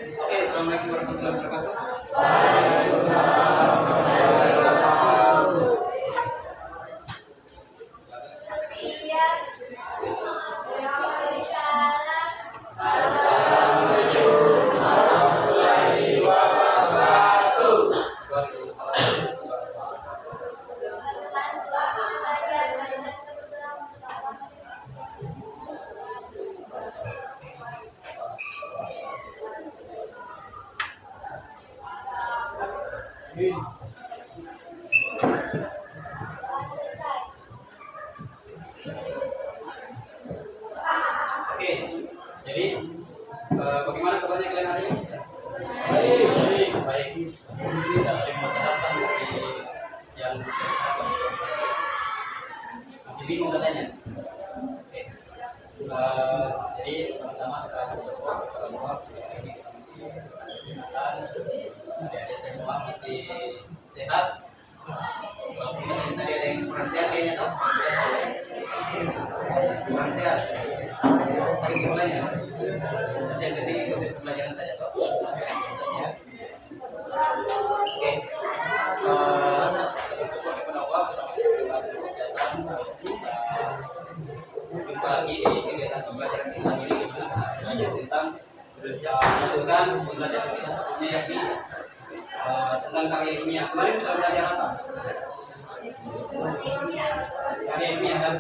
Oke, assalamualaikum warahmatullahi wabarakatuh. Oke, jadi bagaimana kabarnya kalian hari ini? Baik, baik. Ada masa datang dari yang masih bingung katanya. Oke, jadi pertama kita akan berdoa kepada Allah ini kesehatan, adik-adik semua masih sehat. Walaupun tadi ada yang kurang sehat kayaknya toh, kurang sehat. Sakit mulanya. Jadi ikuti pembelajaran saja toh. Oke. Bersyukur kepada Allah jumpa lagi di kegiatan pembelajaran kita ini belajar tentang melanjutkan pembelajaran kita sebelumnya yakni tentang karya ilmiah. Kemarin sudah belajar apa? Karya ilmiah kan?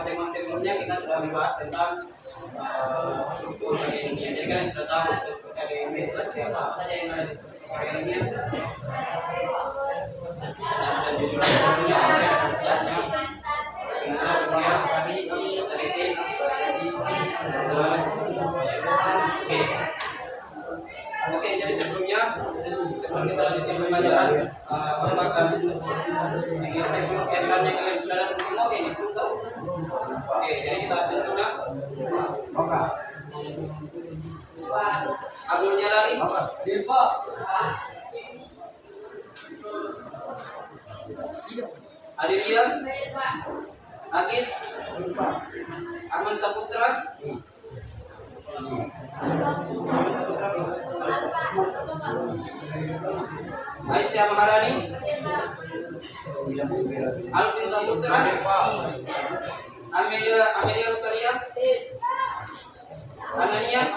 Tema sebelumnya kita sudah membahas tentang struktur karya ilmiah. Jadi kalian sudah tahu struktur karya ilmiah itu apa saja yang ada di struktur karya ilmiah. Dan judul sebelumnya Oke, jadi sebelum kita lanjutkan pembelajaran, Bapak akan saya dulu kehadirannya kalian sudah datang semua, oke, ini belum tahu. Oke, jadi kita absen dulu nak. Abdul Jalali. Adilia. Agis. Arman Saputra. Aisyah Maharani, Alvin Saputra, Amelia Rosalia, Ananias,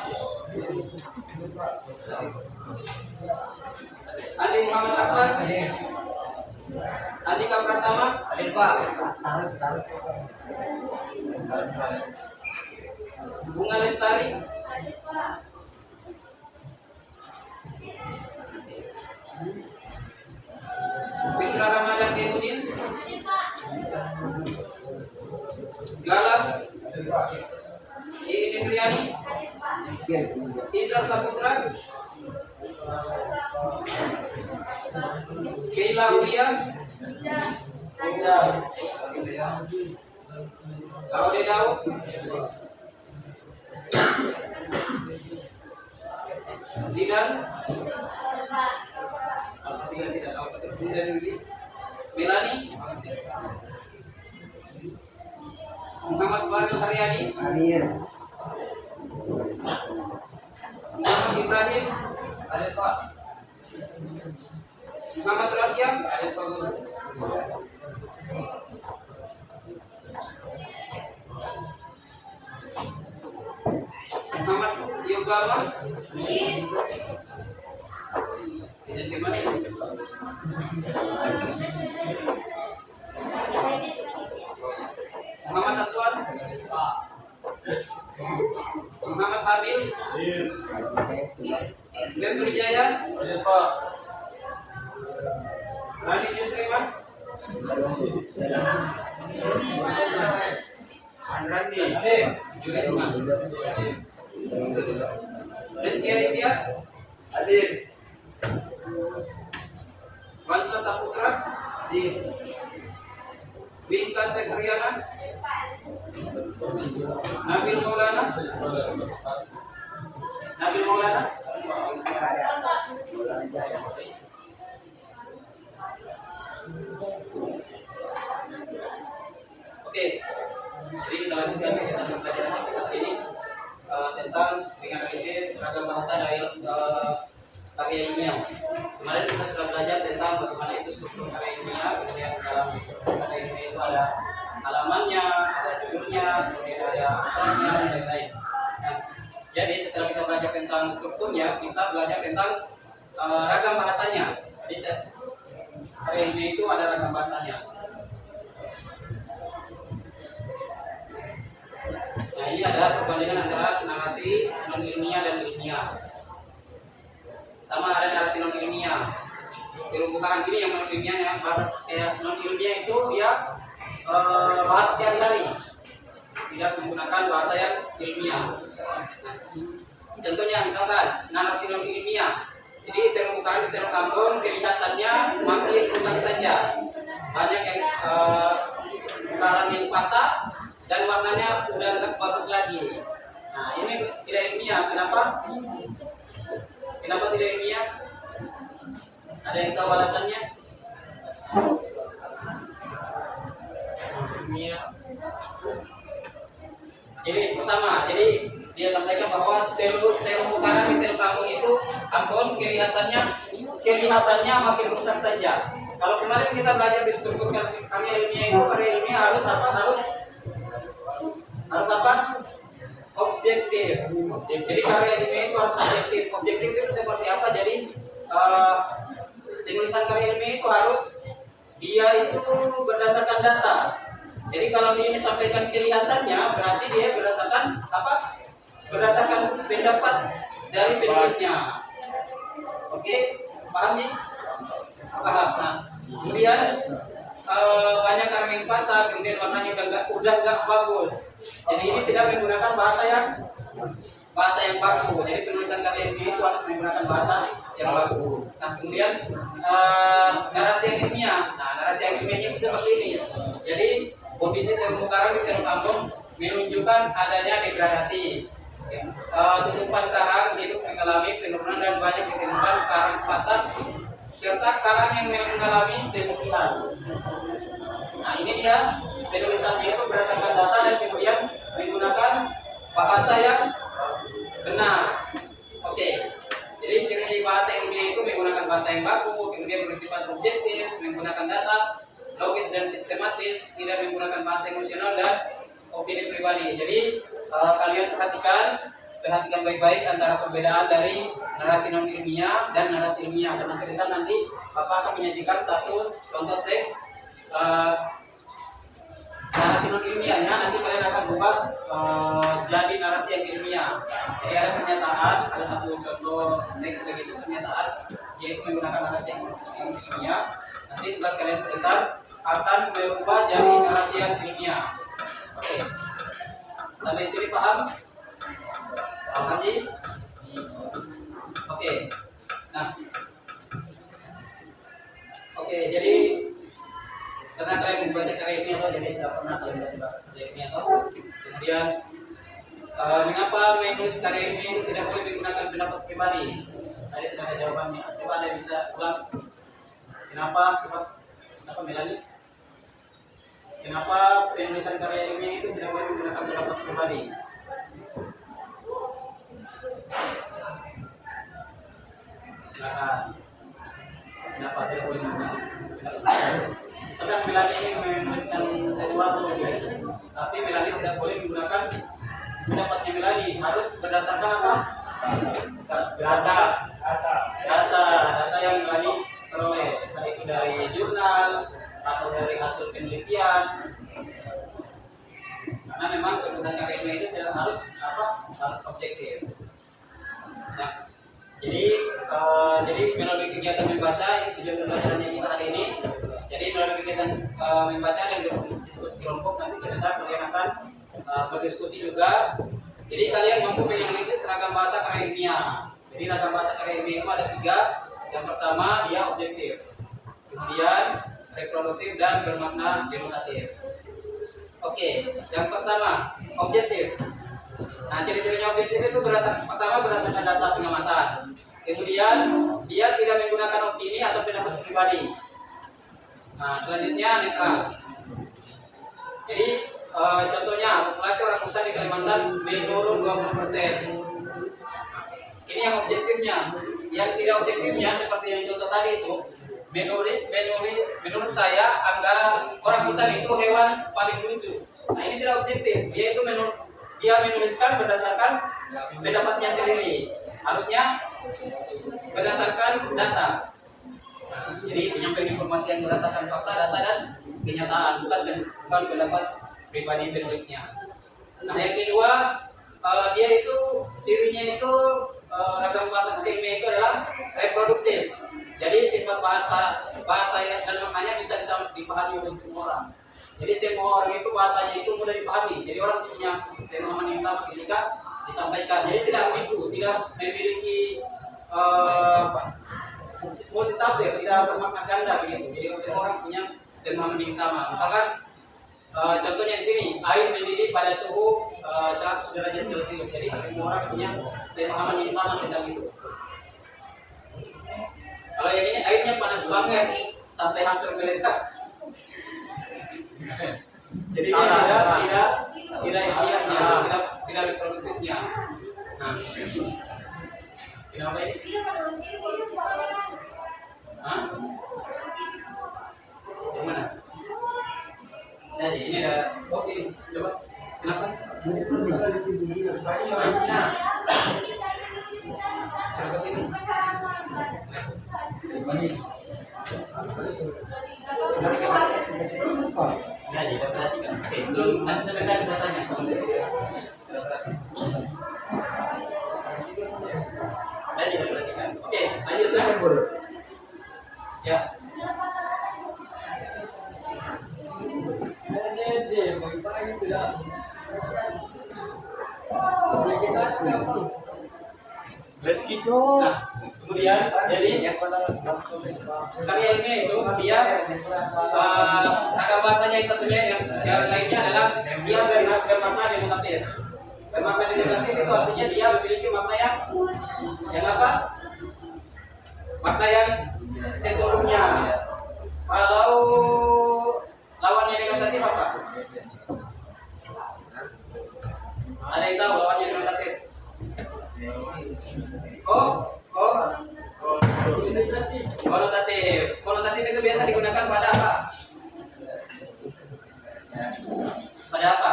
Andi Muhammad Akbar, Andika Pratama, Bunga Lestari, Fitra Ramadan Kemudin, Gala, Iin Riani, Izar Saputra, Keila Ulia, Laude Daud, Zidan, Melani, Muhammad Faril Haryadi, Muhammad Ibrahim, ada Pak. Muhammad Rasya, ada Pak Guru. Muhammad Yogama, izin kemana? Muhammad Aswan, Muhammad Habil, Gandul Jaya, Rani Yusriman, Rizky Aditya, Adit, Wansa Saputra, Binka Sekriana, Nabil Maulana, Oke, jadi kita lanjutkan kegiatan pembelajaran kita ini tentang analisis Jadi setelah kita belajar tentang strukturnya, kita belajar tentang ragam bahasanya. Jadi hari ini itu ada ragam bahasanya. Nah, ini ada perbandingan antara narasi non ilmiah dan ilmiah. Pertama ada narasi non ilmiah. Terumbu karang ini yang non ilmiahnya bahasa non ilmiah itu dia bahasa sehari-hari, tidak menggunakan bahasa yang ilmiah. Contohnya misalkan narasi non ilmiah. Jadi terumbu karang di Teluk Ambon kelihatannya makin rusak saja. Banyak yang karang yang patah dan warnanya udah nggak bagus lagi. Nah, ini tidak ilmiah. Kenapa? Kenapa tidak ilmiah? Ada yang tahu alasannya? Ilmiah. Jadi pertama, jadi dia sampaikan bahwa terumbu karang di Teluk Ambon itu kelihatannya makin rusak saja. Kalau kemarin kita belajar di struktur karya ilmiah itu, karya ilmiah harus apa? Harus apa? Objektif. Jadi karya ilmiah itu harus objektif. Objektif itu seperti apa? Jadi penulisan karya ilmiah itu harus dia itu berdasarkan data. Jadi kalau dia disampaikan kelihatannya, berarti dia berdasarkan apa? Berdasarkan pendapat dari penulisnya. Oke, paham nih? Paham. Nah, kemudian banyak karang yang patah, kemudian warnanya udah nggak bagus. Jadi ini tidak menggunakan bahasa yang baku. Jadi penulisan karya ilmiah itu harus menggunakan bahasa yang baku. Nah, kemudian narasi yang ilmiah. Nah, narasi yang ilmiahnya itu seperti ini. Jadi kondisi terumbu karang di Teluk Ambon menunjukkan adanya degradasi. Tutupan karang hidup mengalami penurunan dan banyak ditemukan karang patah serta karang yang mengalami pemukiman. Nah, ini dia penulisannya itu berdasarkan data dan kemudian menggunakan bahasa yang benar. Oke. Jadi ciri bahasa ilmiah itu menggunakan bahasa yang baku, kemudian bersifat objektif, menggunakan data, logis dan sistematis, tidak menggunakan bahasa emosional dan opini pribadi. Jadi kalian perhatikan baik-baik antara perbedaan dari narasi non ilmiah dan narasi ilmiah. Karena cerita nanti Bapak akan menyajikan satu contoh teks narasi non ilmiahnya, nanti kalian akan buat jadi narasi yang ilmiah. Jadi ada pernyataan, ada satu contoh teks begitu pernyataan, yaitu menggunakan narasi yang ilmiah. Nanti tugas kalian sebentar akan berubah jadi narasi yang ilmiah. Oke. Sampai di sini paham? Paham lagi? Oke. Nah. Oke, jadi karena kalian membaca karya ini atau jadi sudah pernah kalian baca karya ini atau kemudian mengapa menulis karya ini tidak boleh menggunakan pendapat pribadi? Tadi sudah ada jawabannya. Coba Anda bisa ulang. Kenapa Melani? Kenapa penulisan karya ilmiah itu tidak boleh menggunakan pendapat pribadi? Silakan. Kenapa tidak boleh menggunakan pendapat pribadi? Misalkan Melani ingin menuliskan sesuatu, tapi Melani tidak boleh menggunakan pendapatnya Melani, harus berdasarkan apa? Data yang Melani peroleh, entah itu dari jurnal atau dari hasil penelitian. Karena memang kebutuhan karya ilmiah itu tidak harus objektif. Nah, jadi melalui kegiatan membaca ini tujuan pembelajarannya kita hari ini. Jadi melalui kegiatan membaca dan diskusi kelompok, nanti sebentar kalian akan berdiskusi juga. Jadi kalian mampu menganalisis ragam bahasa karya ilmiah. Jadi ragam bahasa karya ilmiah itu ada 3. Yang pertama dia objektif, kemudian reproduktif dan bermakna denotatif. Oke, yang pertama objektif. Nah, ciri-cirinya objektif itu berdasarkan data pengamatan. Kemudian dia tidak menggunakan opini atau pendapat pribadi. Nah, selanjutnya netral. Jadi contohnya populasi orang hutan di Kalimantan menurun 20%. Ini yang objektifnya. Yang tidak objektifnya seperti yang contoh tadi itu, menurut saya anggaran orang hutan itu hewan paling lucu. Nah, ini tidak objektif. Dia itu dia menuliskan berdasarkan pendapatnya sendiri, harusnya berdasarkan data. Jadi penyampaian informasi yang berdasarkan fakta, data dan kenyataan, bukan pendapat pribadi penulisnya. Nah yang kedua, dia itu cirinya itu ragam bahasa kimia itu adalah reproduktif. Jadi sifat bahasa yang dan maknanya bisa dipahami oleh semua orang. Jadi semua orang itu bahasanya itu mudah dipahami. Jadi orang punya pemahaman yang sama ketika disampaikan. Jadi tidak begitu, tidak memiliki multitafsir, tidak bermakna ganda begitu. Jadi semua orang punya pemahaman yang sama. Misalkan contohnya di sini, air mendidih pada suhu 100 derajat Celcius. Jadi semua orang punya pemahaman yang sama tentang itu. Kalau yang ini airnya panas banget sampai hampir meledak. Jadi dia tidak reproduktifnya. Nah, kenapa ini? Hah? Yang mana? Jadi ini ada. Oh ini, coba. Kenapa? Kenapa ini? Jadi kita perhatikan. Oke, sebelum nanti sebentar kita tanya. Jadi kita perhatikan. Oke, lanjut saja. Ya. Nah, kemudian jadi karya ini itu dia agak bahasanya yang satunya yang lainnya adalah dia bermakna denotatif. Bermakna denotatif itu artinya dia memiliki makna yang apa? Makna yang sesungguhnya. Kalau lawannya denotatif apa? Ada yang tahu lawannya denotatif? Konotatif. Konotatif itu biasa digunakan pada apa? Pada apa?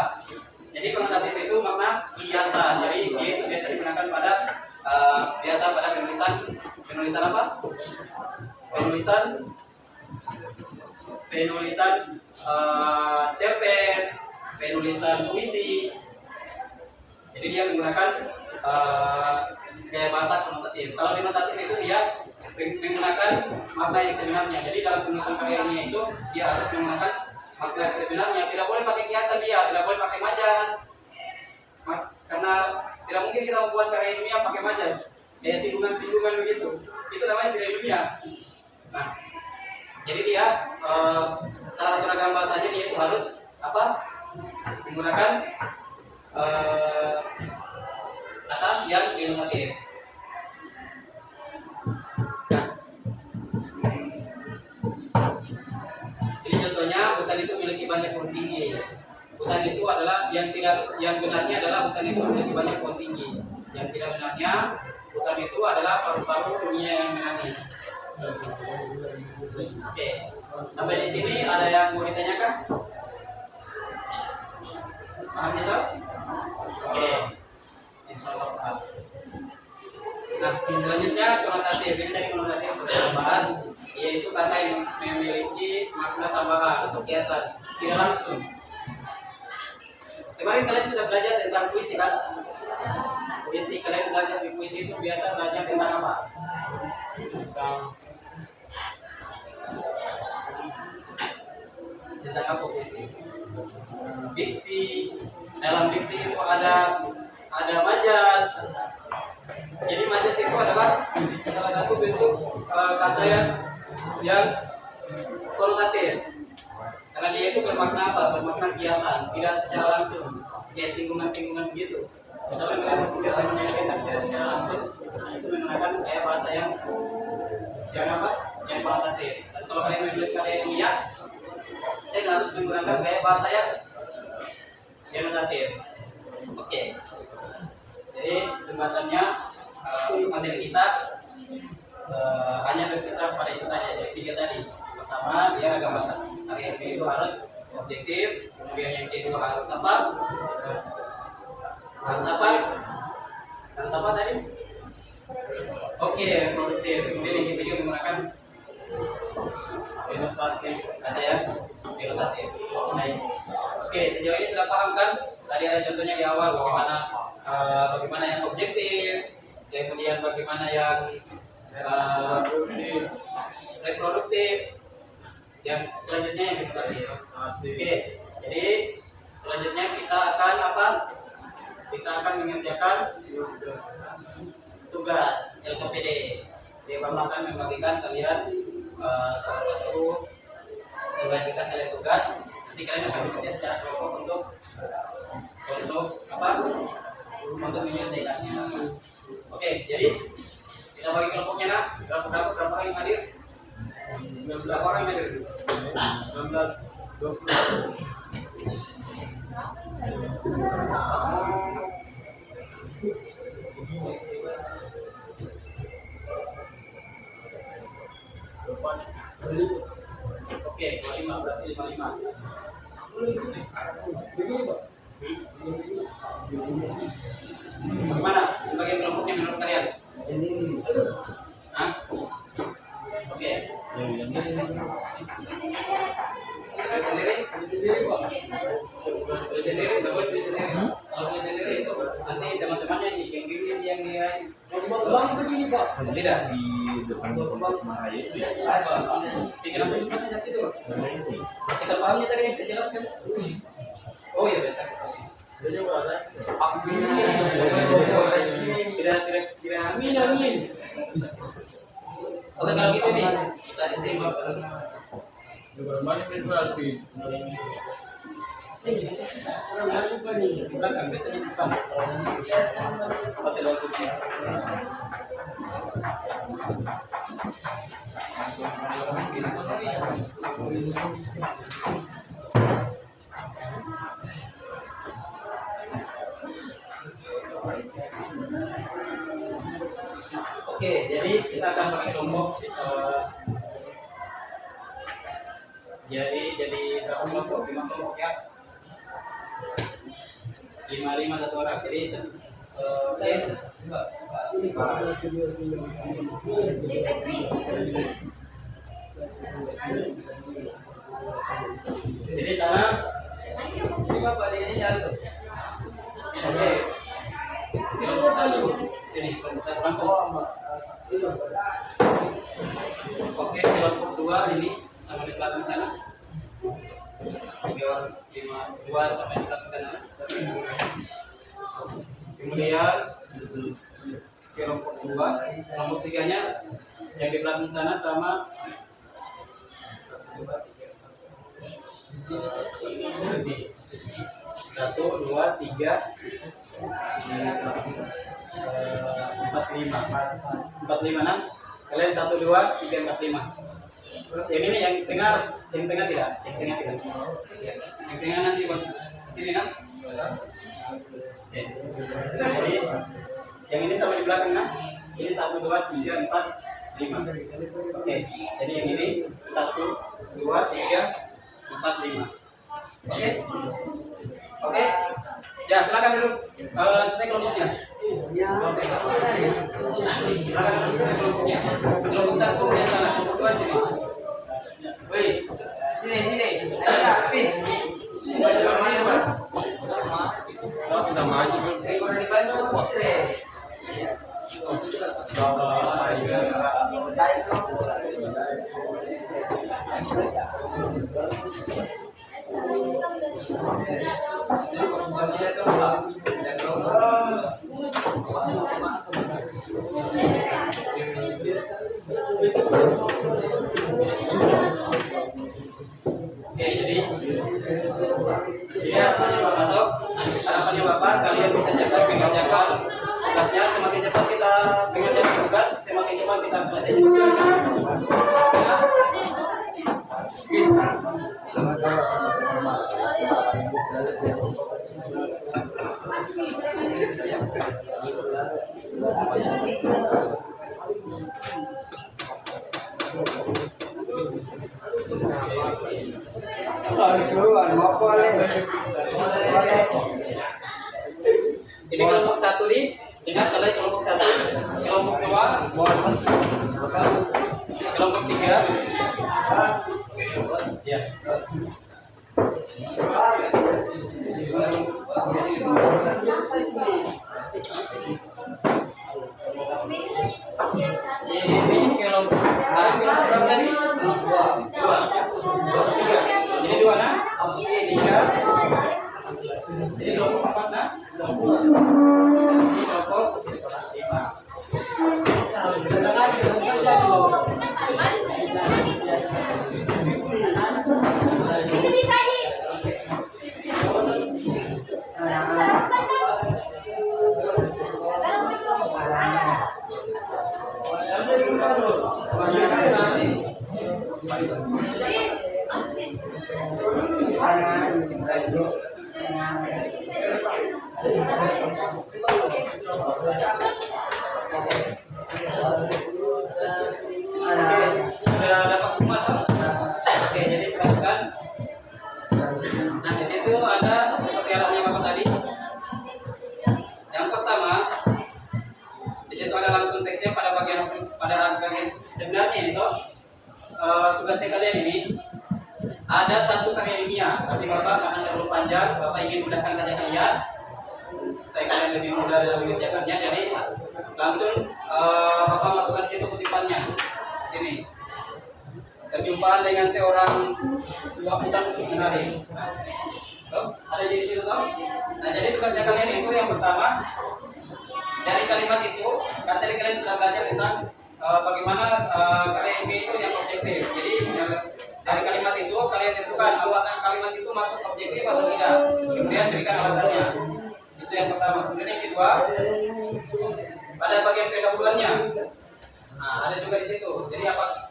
Jadi konotatif itu makna kiasan. Jadi dia itu biasa digunakan pada penulisan apa? Penulisan cerpen, penulisan puisi. Jadi dia menggunakan gaya bahasa konotatif. Kalau denotatif itu dia menggunakan makna yang sebenarnya. Jadi dalam penulisan karyanya itu dia harus menggunakan makna sebenarnya. Tidak boleh pakai kiasan dia, tidak boleh pakai majas, karena tidak mungkin kita membuat karya ilmiah pakai majas, kayak singgungan begitu. Itu namanya tidak ilmiah. Nah, jadi dia salah satu ragam bahasanya dia itu harus apa? Menggunakan kata yang denotatif. Ini contohnya hutan itu memiliki banyak pohon tinggi. Hutan itu adalah yang benarnya adalah hutan itu memiliki banyak pohon tinggi. Yang tidak benarnya hutan itu adalah paru-paru dunia yang menangis. Oke, sampai di sini ada yang mau ditanyakan? Paham itu? Oke, insyaallah paham. Nah, selanjutnya konotatif. Ini tadi konotatif sudah kita bahas, yaitu kata yang memiliki makna tambahan atau kiasan, tidak langsung. Kemarin kalian sudah belajar tentang puisi kan? Puisi, kalian belajar di puisi itu biasa belajar tentang apa? Tentang apa puisi? Diksi. Dalam diksi itu ada majas. Jadi majas itu adalah salah satu bentuk kata yang konotatif. Karena dia itu bermakna apa? Bermakna kiasan, tidak secara langsung, kayak singgungan begitu. Misalnya kalian bersinggah menyampaikan tidak secara langsung, itu menggunakan kayak bahasa yang apa? Yang konotatif. Dan kalau kalian menulis karya ilmiah, kalian harus menggunakan kayak bahasa yang denotatif. Oke. Jadi pembahasannya untuk materi kita hanya berkisar pada itu saja. Jadi 3 tadi. Pertama, dia agak bahasa karya itu harus objektif. Kemudian yang kedua harus apa? Harus apa? Harus apa tadi? Oke, produktif. Kemudian yang ketiga menggunakan inovatif. Ada ya? Inovatif. Baik. Oke, sejauh ini sudah paham kan? Tadi ada contohnya di awal bagaimana yang objektif, kemudian bagaimana yang reproduktif, yang selanjutnya yang inovatif. Oke, jadi selanjutnya kita akan apa? Kita akan mengerjakan tugas LKPD. Dia akan membagikan kalian salah satu membagikan kalian tugas. Nanti kalian akan bekerja secara kelompok untuk apa? Untuk menyelesaikannya. Oke, jadi kita bagi kelompoknya nak. Berapa orang yang hadir? Berapa orang yang hadir? 19, 20. Oke, 25 berarti 55. Bagaimana? Bagian kelompoknya menurut kalian? Hah? Oke. Sendiri, nanti teman-temannya yang dia begini Pak. Tidak di depan Mahaya itu ya. Pikiran itu. Kita pahamnya tadi yang saya jelaskan. Oh iya betul. Tidak amin. Oke kalau gitu nih kita disimak. Belakang biasanya depan. Pakai logo dia. Oke, jadi kita akan pakai kelompok. Jadi berapa kelompok? 5 kelompok ya. 5 satu orang. Jadi jadi sana apa ini ya itu. Oke. Kelompok 1 sini kelompok langsung. Oke, kelompok 2 ini sama di belakang sana. 2 sampai di belakang sana. Kemudian kelompok 2, kelompok 3-nya yang di belakang sana sama 1, 2, 3, 4, 5, 6. Kalian 1, 2, 3, 4, 5. Yang ini yang tengah tidak? Yang tengah tidak? Yang tengah nanti sini kan? Oke. Jadi yang ini sama di belakang kan? Ini 1, 2, 3, 4, 5. Oke. Jadi yang ini 1, 2, 3, 4, 5. Oke. Oke. Ya silakan dulu. Selesai kelompoknya. Silakan selesai kelompoknya. Kelompok 1 yang sana, kelompok 2 sini. Woi, sini. Ayo, Pin. Sama aja. Ekor di Bandung Putri. Oke, jadi harapannya Bapak kalian bisa cepat mengerjakan tugasnya. Semakin cepat kita mengerjakan tugas, semakin cepat kita selesai. Ini tadi? Dua. Tiga. Ini dua nah? Tiga. Ini kelompok empat nah? Ini kelompok lima. Sudah dapat semua toh? Oke, jadi perhatikan. Nah, di situ ada seperti alatnya Bapak tadi. Yang pertama, di situ ada langsung teksnya pada bagian sebenarnya itu tugasnya kalian ini ada satu karya ilmiah. Tapi Bapak karena terlalu panjang, Bapak ingin mudahkan saja kalian. Supaya kalian lebih mudah dalam mengerjakannya. Jadi langsung Bapak masukkan situ kutipannya. Sini. Perjumpaan dengan seorang wakutan untuk menari. Ada di situ toh? Nah, jadi tugasnya kalian itu yang pertama dari kalimat itu, kan tadi kalian sudah belajar tentang bagaimana karya ilmiah itu yang objektif. Jadi dari kalimat itu kalian tentukan apakah kalimat itu masuk objektif atau tidak. Kemudian berikan alasannya. Itu yang pertama. Kemudian yang kedua, pada bagian pendahuluannya. Nah, ada juga di situ. Jadi apakah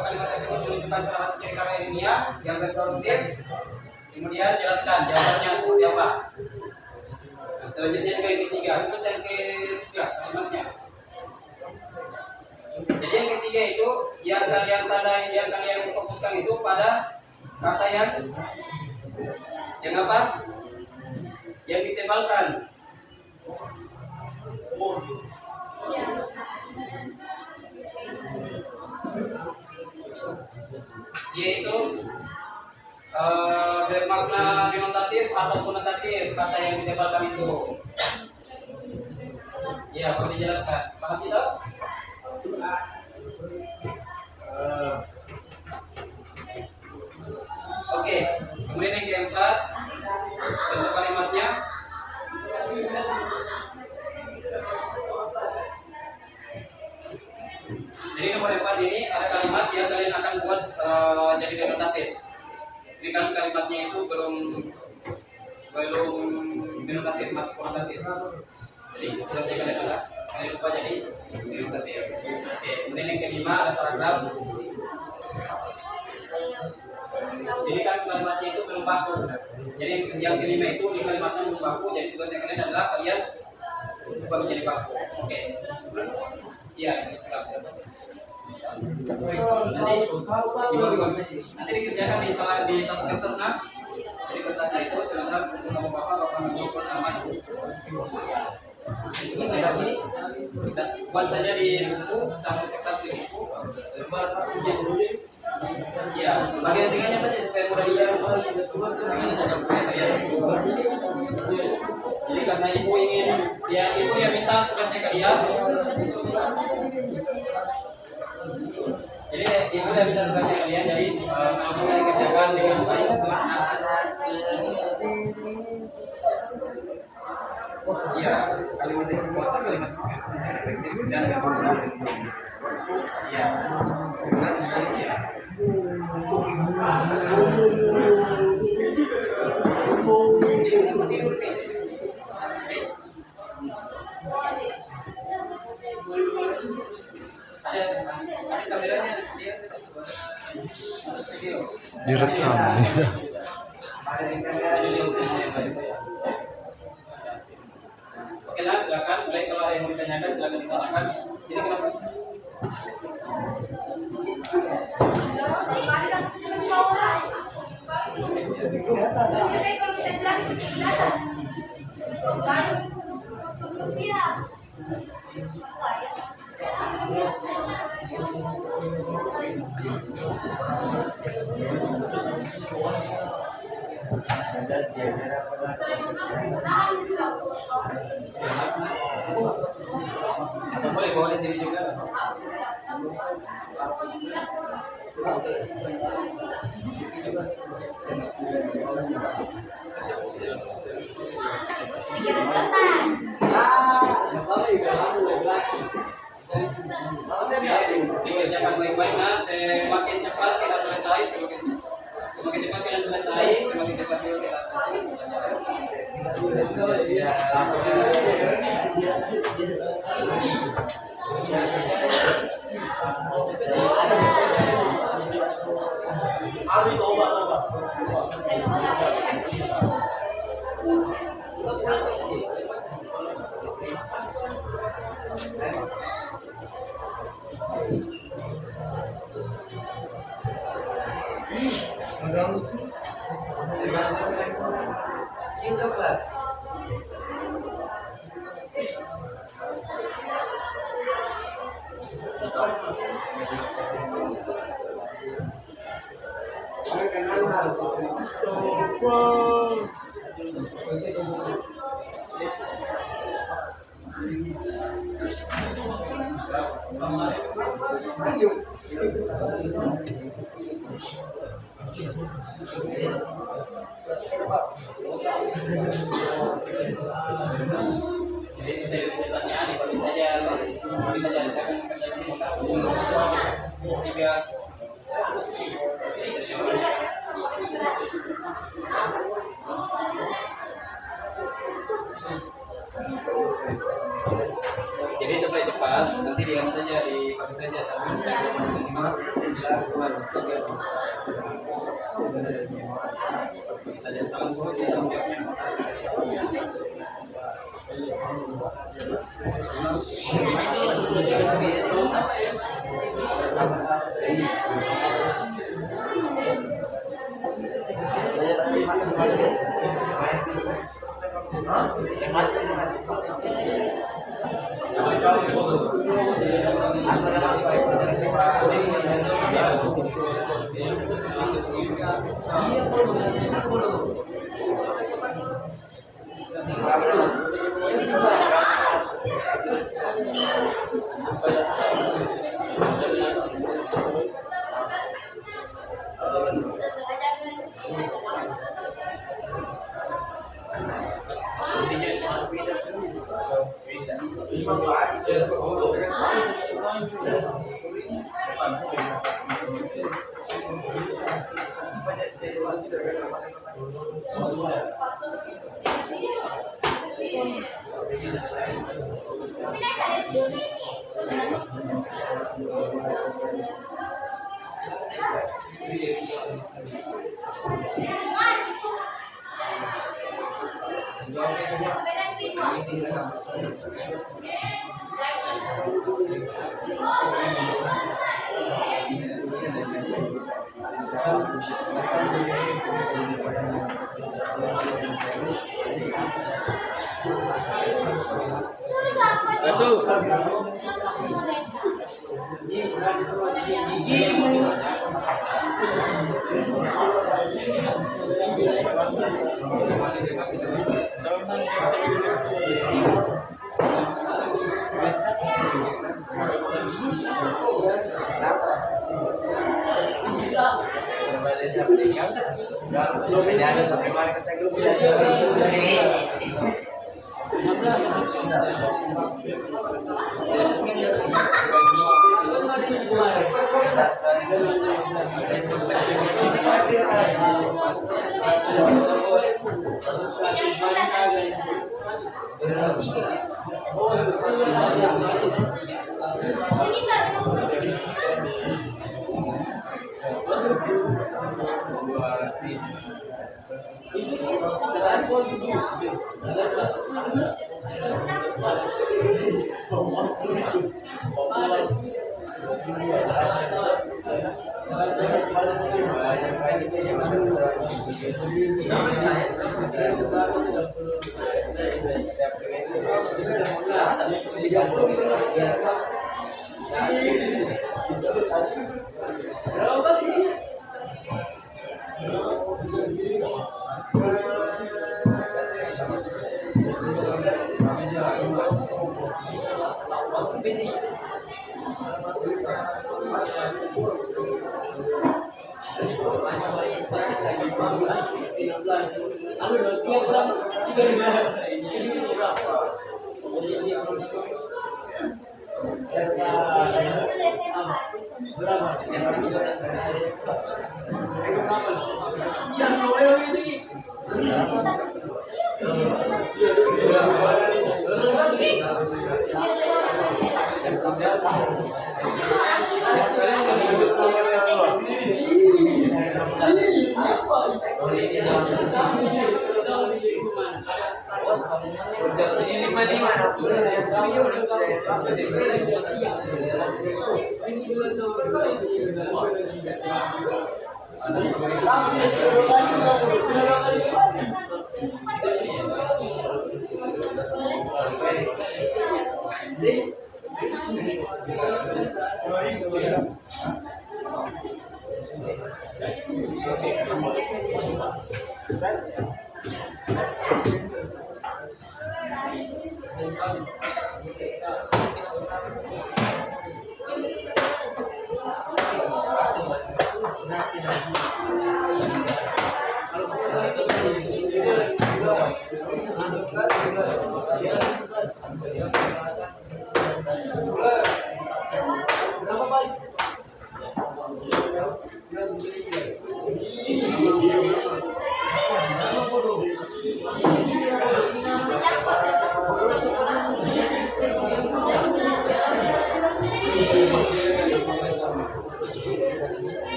kalimat tersebut menunjukkan salah satu ciri karya ilmiah yang berproduktif? Kemudian jelaskan jawabannya seperti apa. Nah, selanjutnya juga yang ketiga, terus yang ketiga kalimatnya. Jadi yang ketiga itu yang kalian fokuskan itu pada kata yang apa? Yang ditebalkan. Yaitu bermakna denotatif atau konotatif kata yang ditebalkan itu. Ya, perlu dijelaskan. Paham tidak? Oke, kemudian yang keempat, contoh kalimatnya. Jadi nomor 4 ini ada kalimat yang kalian akan buat jadi denotatif. Ini kan kalimatnya itu belum denotatif, masih konotatif. Jadi tugasnya kalian adalah kalian lupa jadi denotatif. Oke, kemudian yang kelima ada paragraf. Jadi kan kalimatnya itu belum baku. Jadi yang kelima itu di kalimatnya belum baku. Jadi tugasnya kalian adalah kalian lupa menjadi baku. Oke. Iya, ini sudah. Nanti dikerjakan di satu kertas nah. Jadi kertasnya itu sebentar untuk nama bapak mengumpul sama ini buat saja di buku satu kertas di buku. Ya, bagian tinggalnya saja supaya mudah dilihat. Tinggalnya saja supaya jadi karena ibu yang minta tugasnya kalian. Jadi ibu udah minta tugasnya kalian, jadi kalau bisa dikerjakan dengan baik. Iya, kalimat yang kuat kalimat efektif dan iya. Direkam. Oke lah, silakan. Mulai kalau ada yang mau ditanyakan, silakan ditanyakan. Jadi kenapa? Boleh bawa di sini juga. Dikerjakan baik-baik, nah, semakin cepat kita selesai, semakin cepat kita selesai, semakin cepat juga kita coklat. Jadi sudah cetaknya nih, kalau bisa saja tiga. Jadi supaya cepat, nanti diam saja, dipakai saja, tapi saja tangan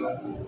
Jadi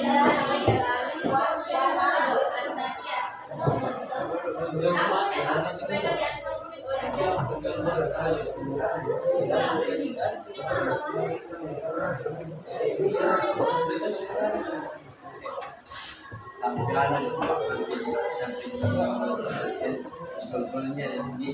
saya Sampilan sebetulnya di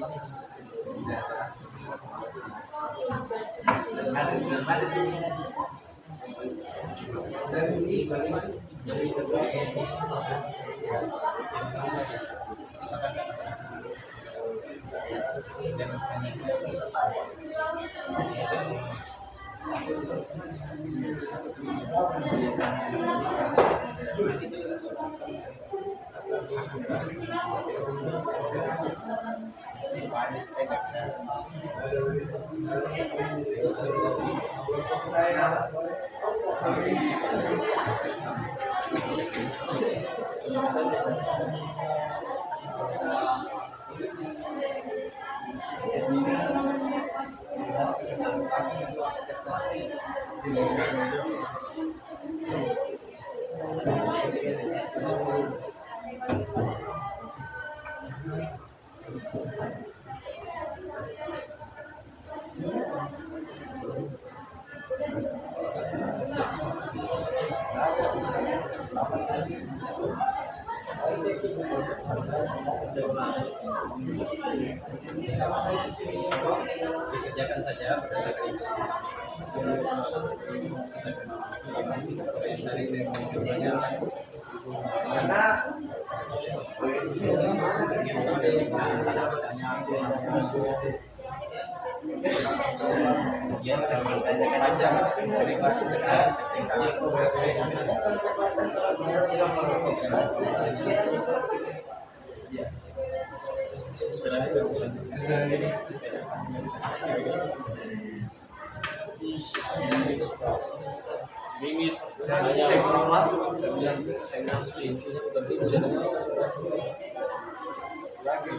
dikerjakan saja berdasarkan bingit hanya masuk saya bilang intinya bukan lagi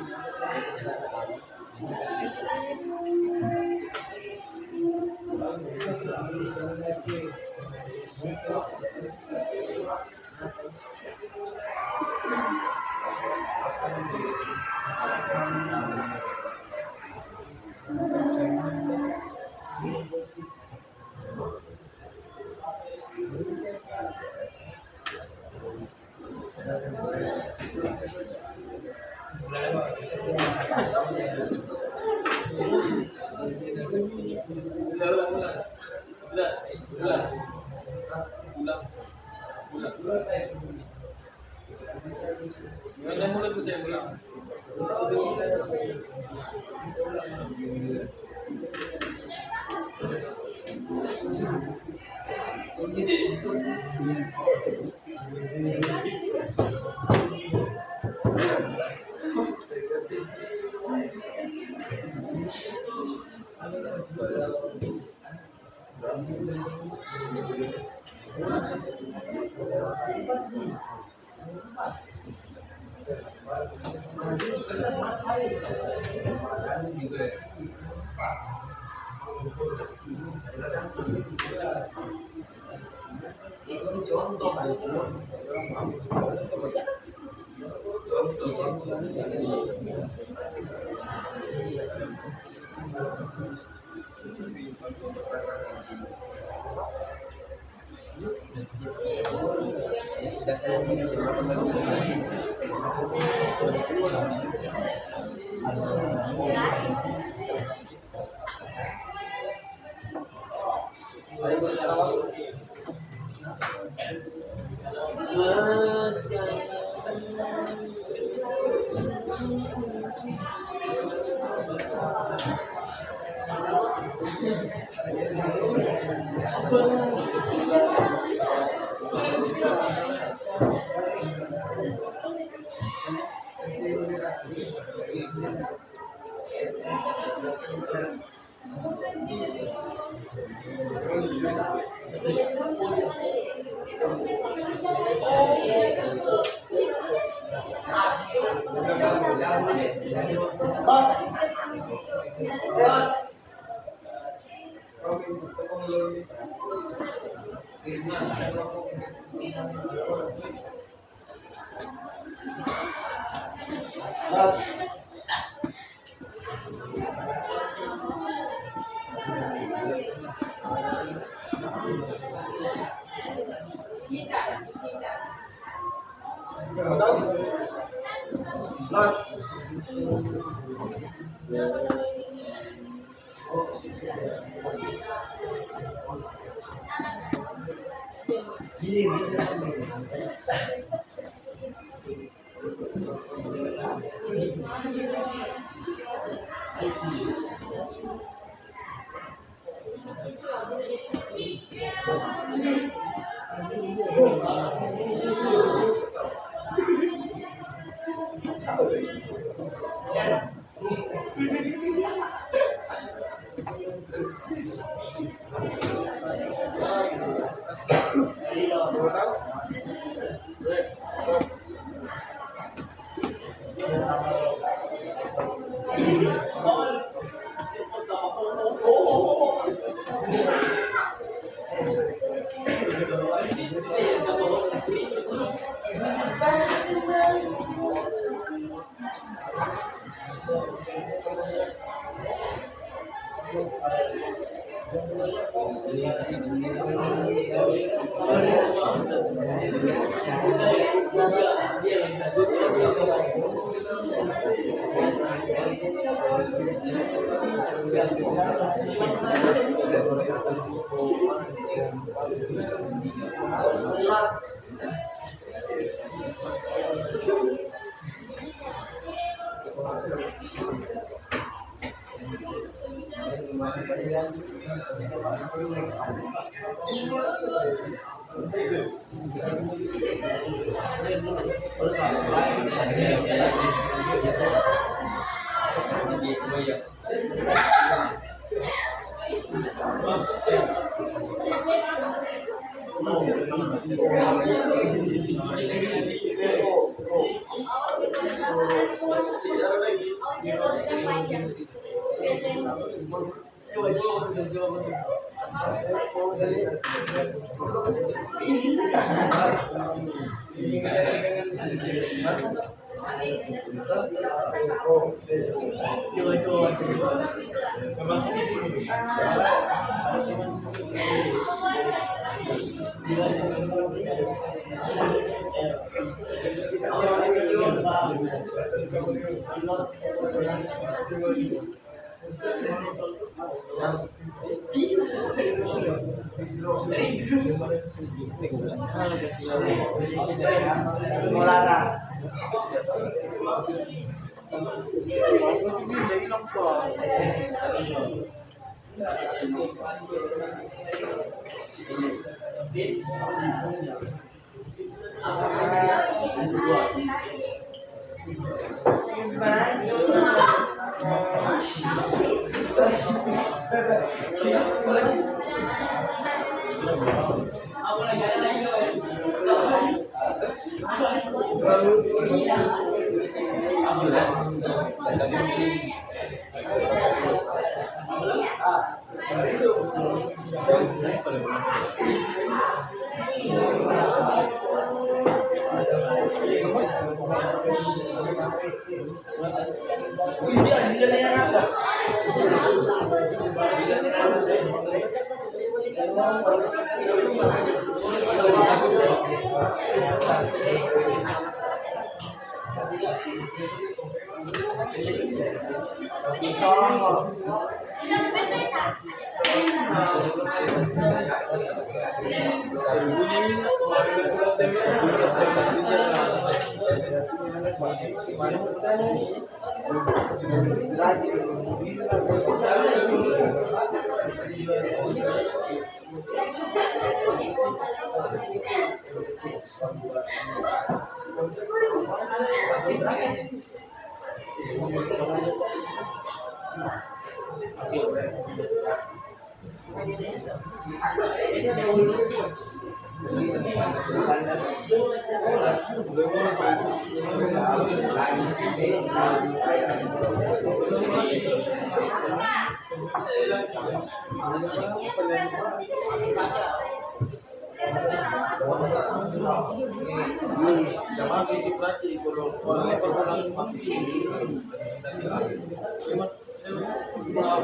Udah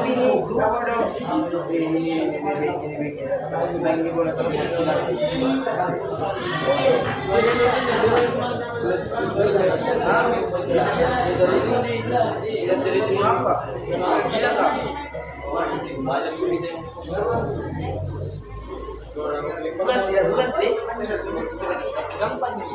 pilih berapa dong? Ini bola dari semua apa? Gila tak? Bukan tidak bukan trik, gampang nih.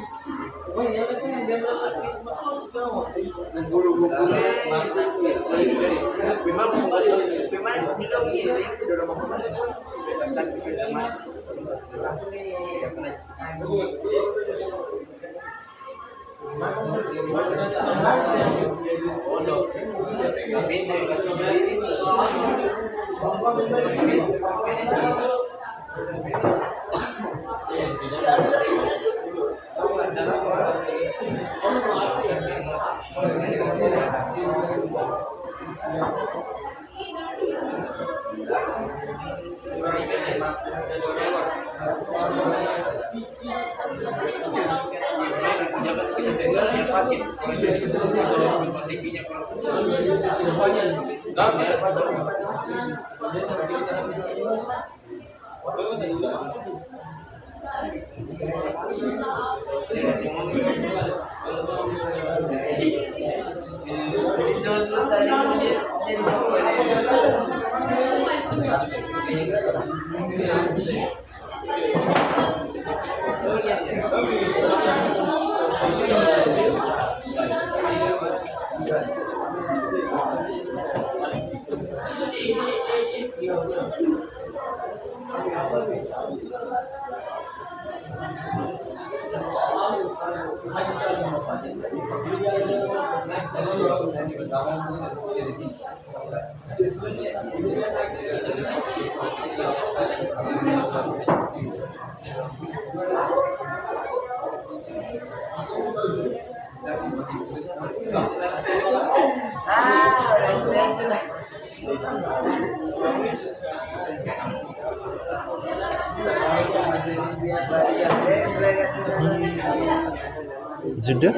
Sudah?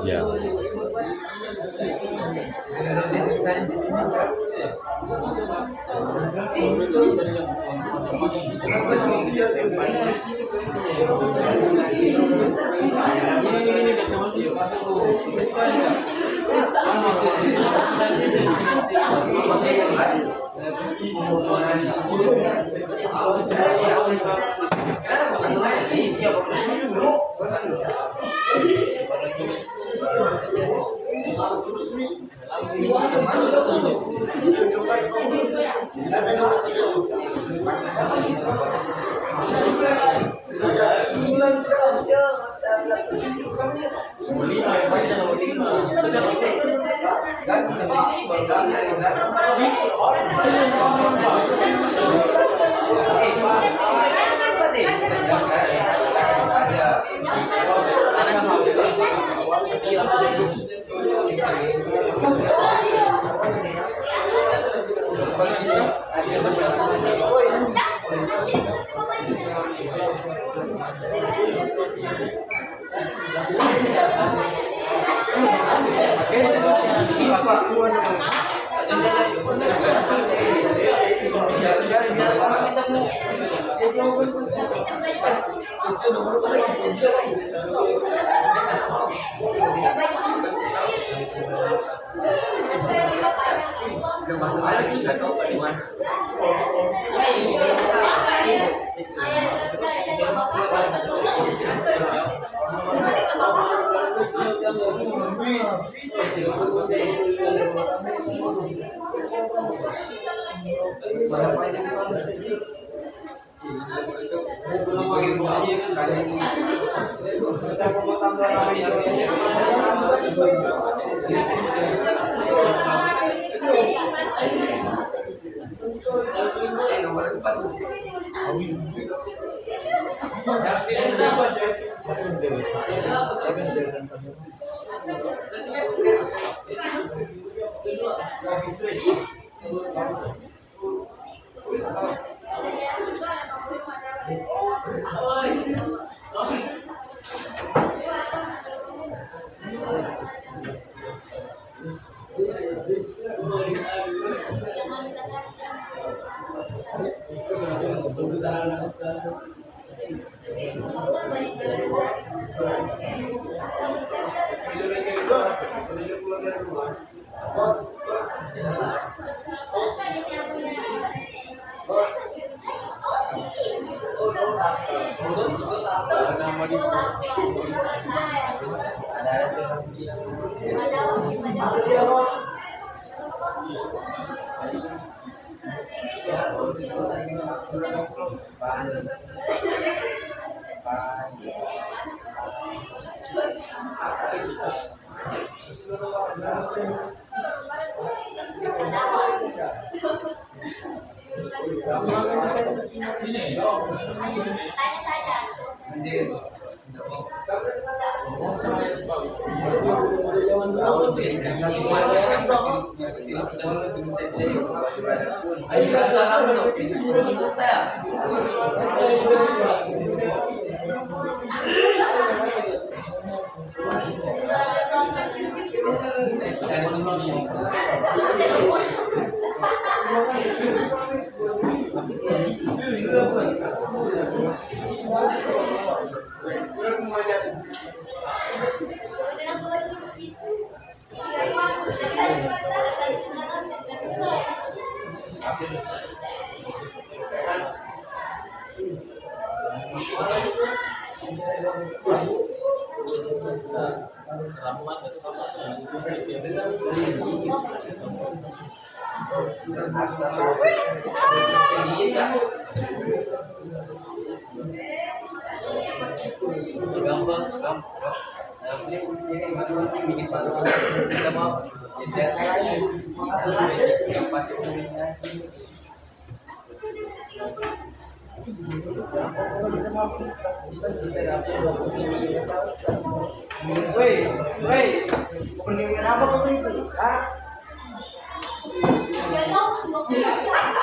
Ya.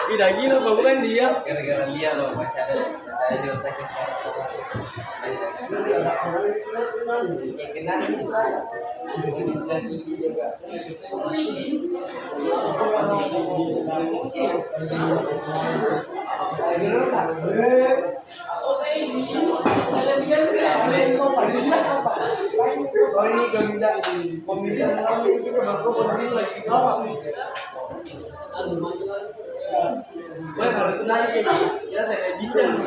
Tidak gila, bukan dia. Gara-gara dia loh masih ada di otaknya sekarang. Harus naik ya, saya bilang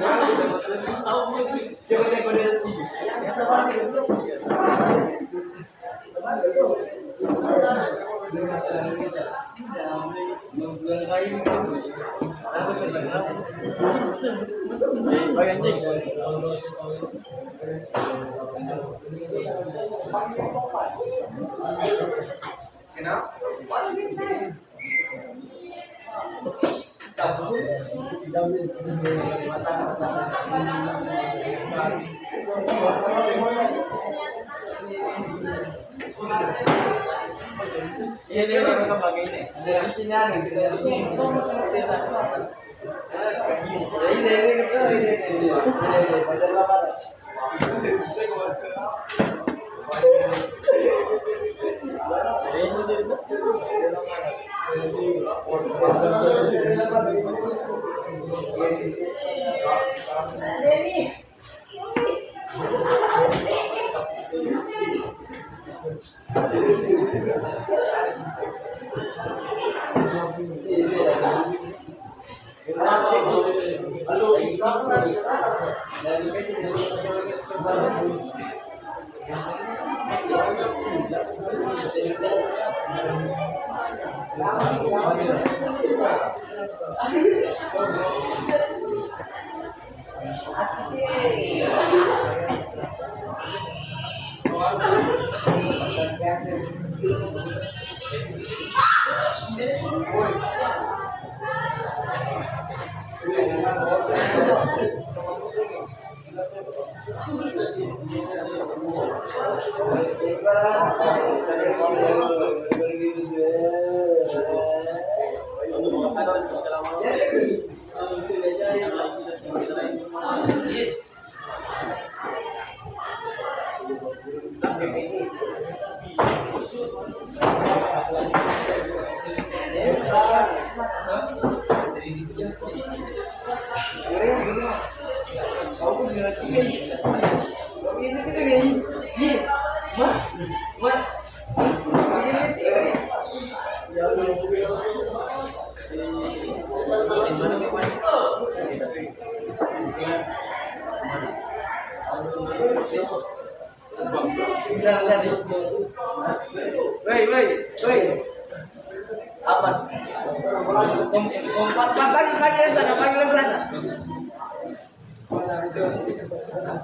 coba tengok dia iya dia orang pakai ini dari Cina nih dari Woi. Apa? Panggil sana.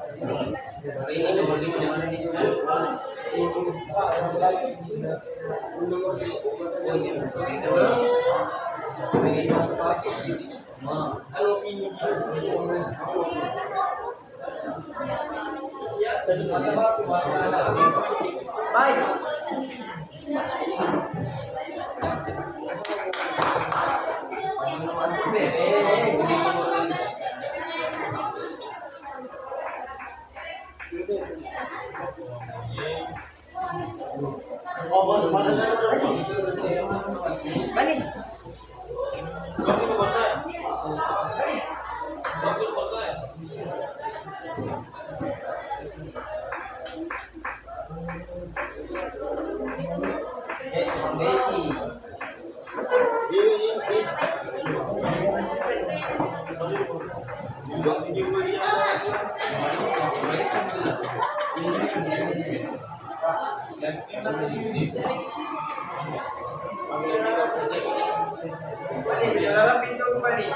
Baik. Dalam pintu kembali.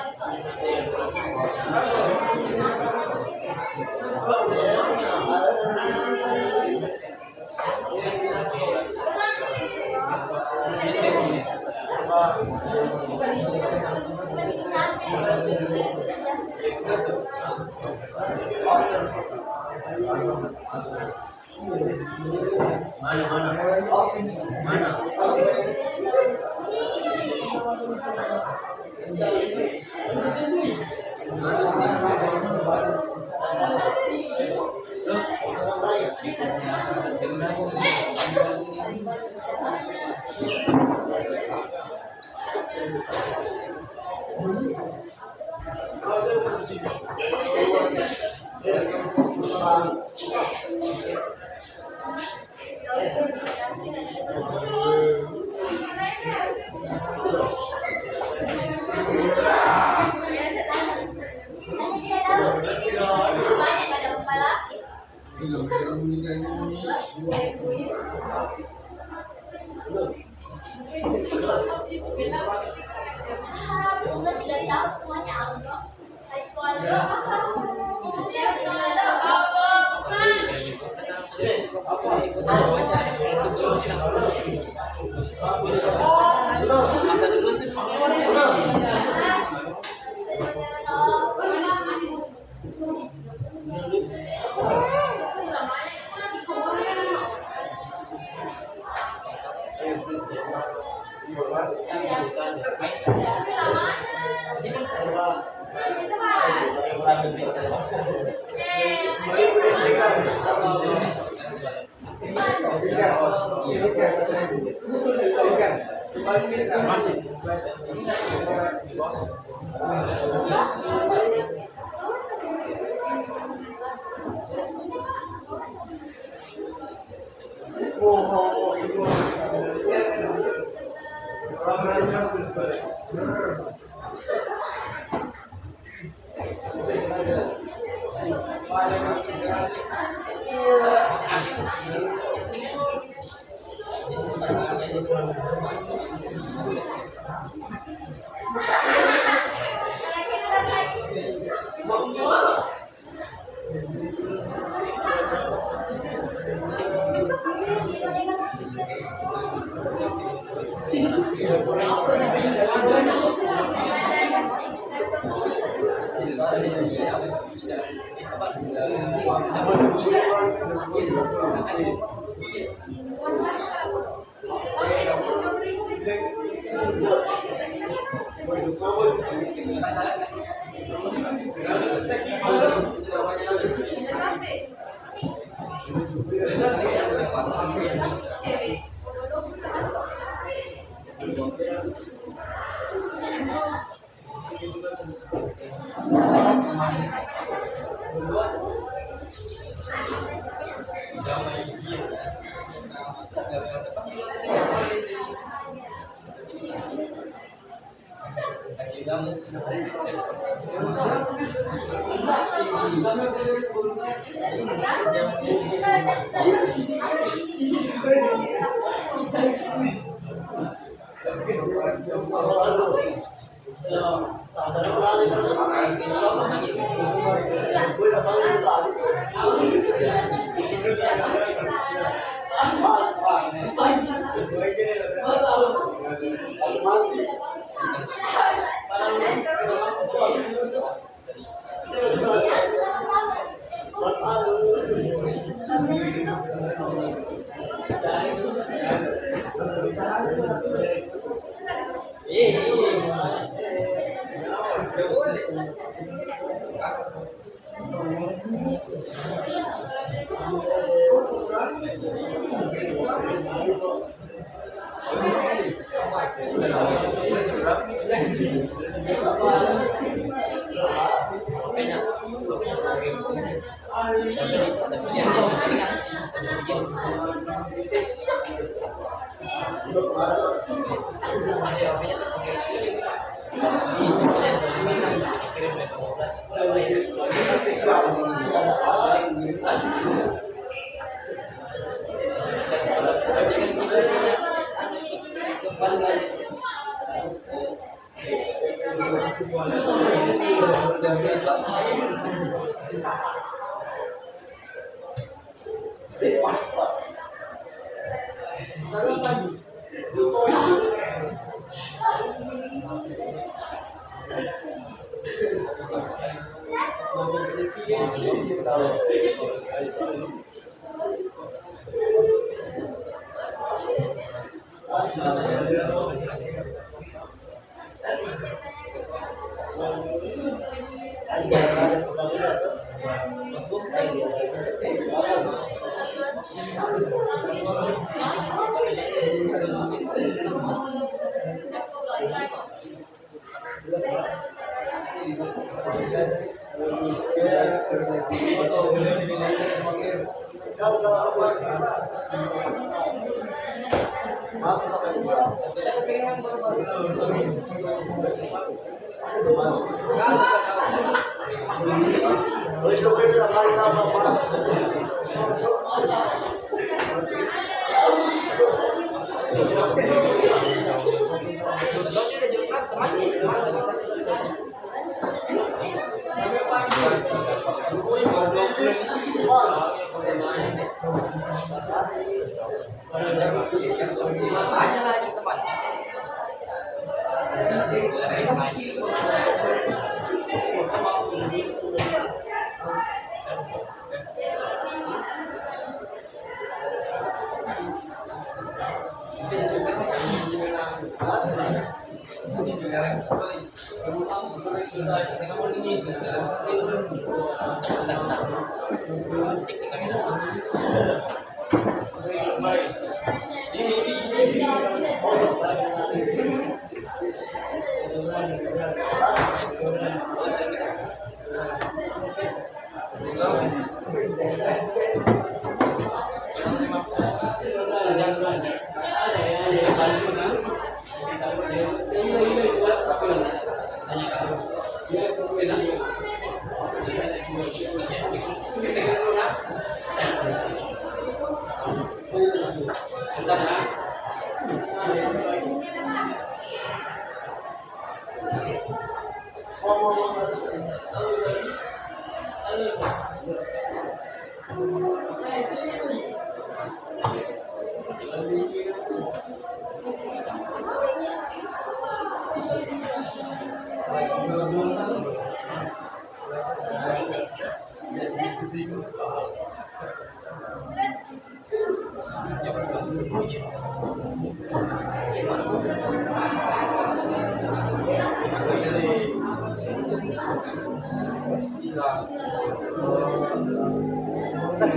Nggak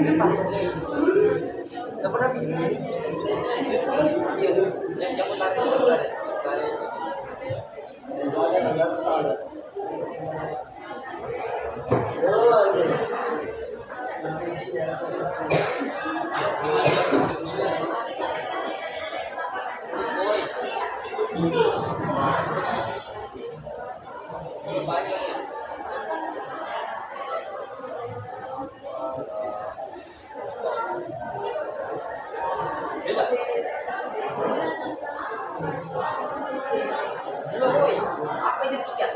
pernah bisa. Iya, yang utara itu udah ada. Belum, boy. Apa itu tiga?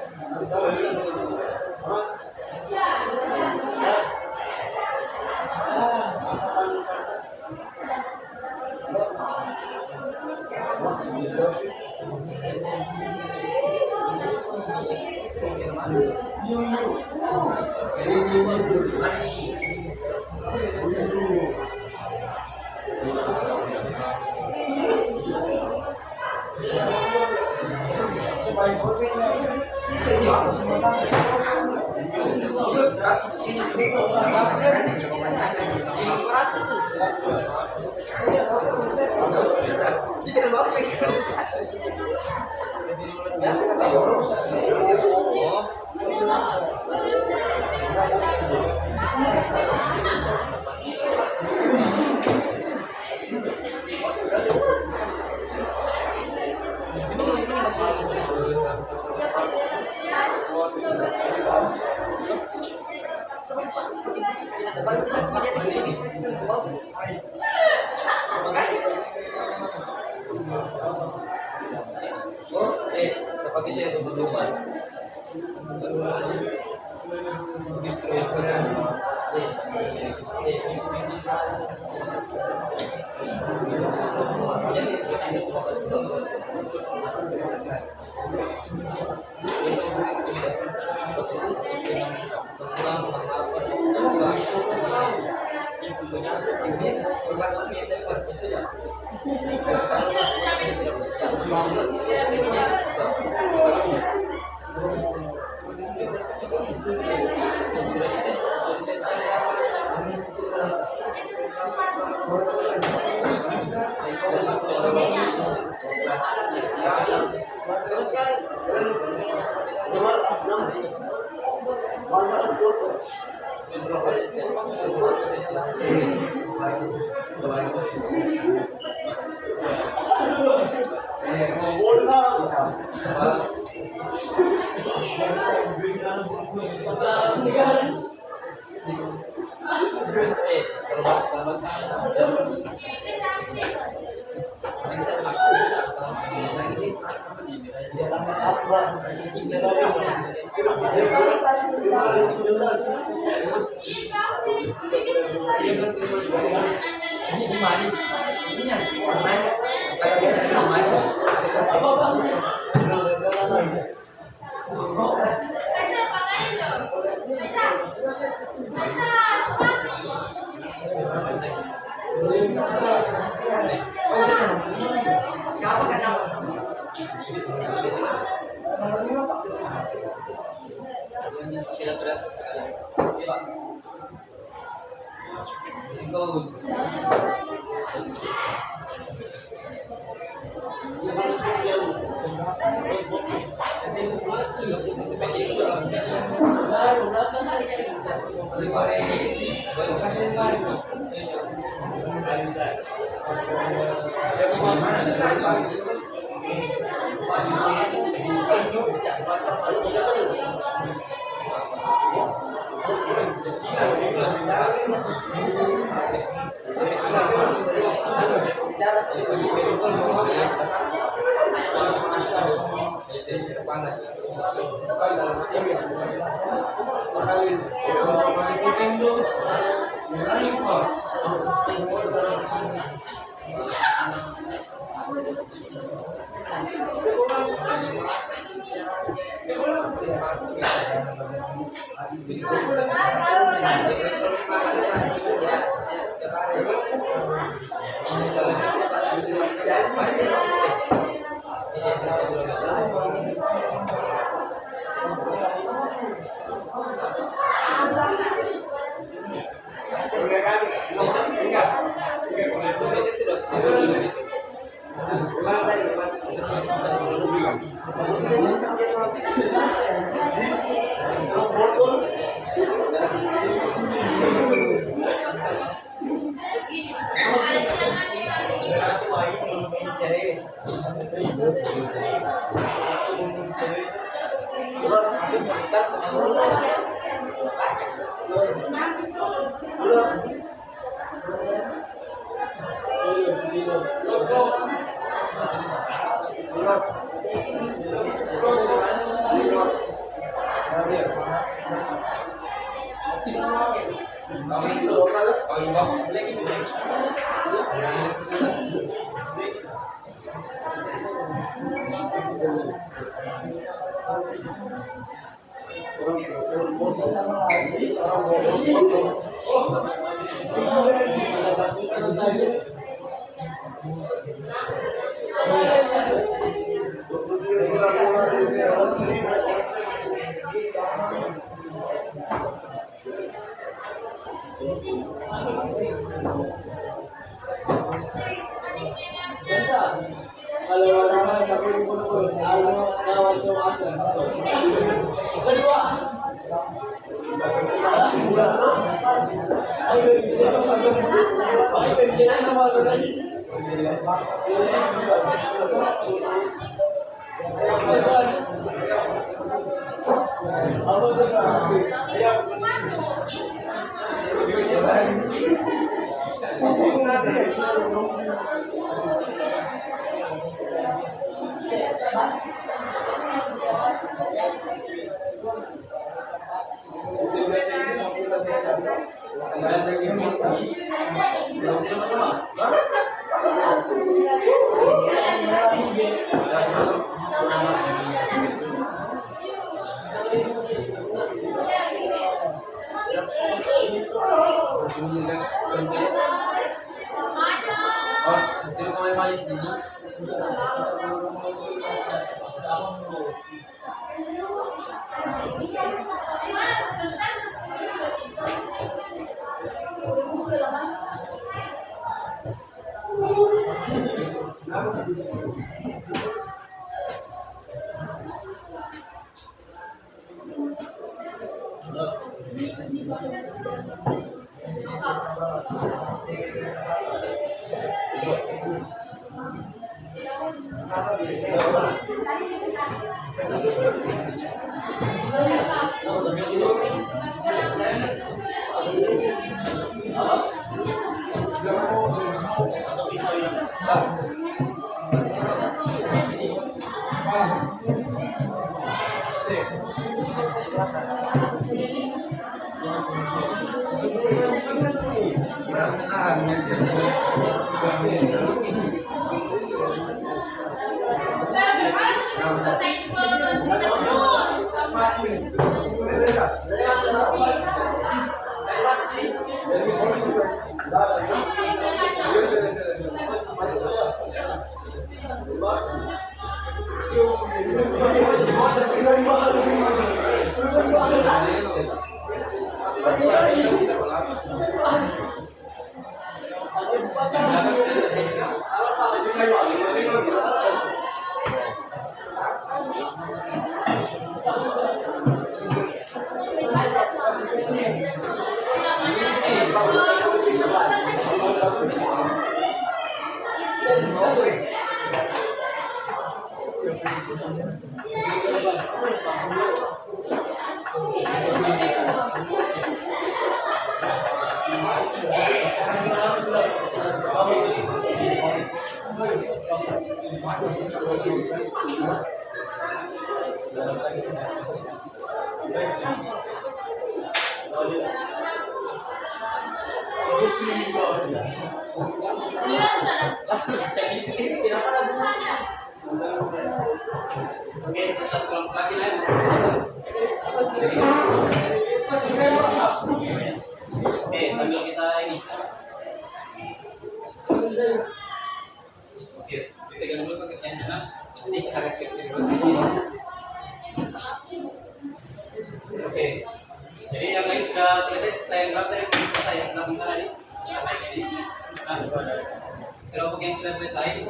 Kelompok yang sudah selesai,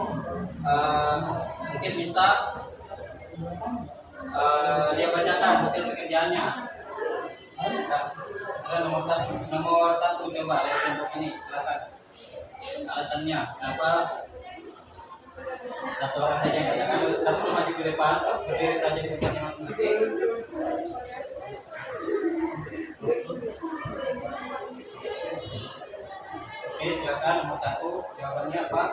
mungkin bisa dia bacakan hasil pekerjaannya. Nomor satu coba lihat kelompok ini, silakan. Alasannya kenapa satu orang saja yang bacakan, satu maju ke depan, berdiri saja di tempatnya masing-masing. Oke, silakan nomor satu, jawabannya apa?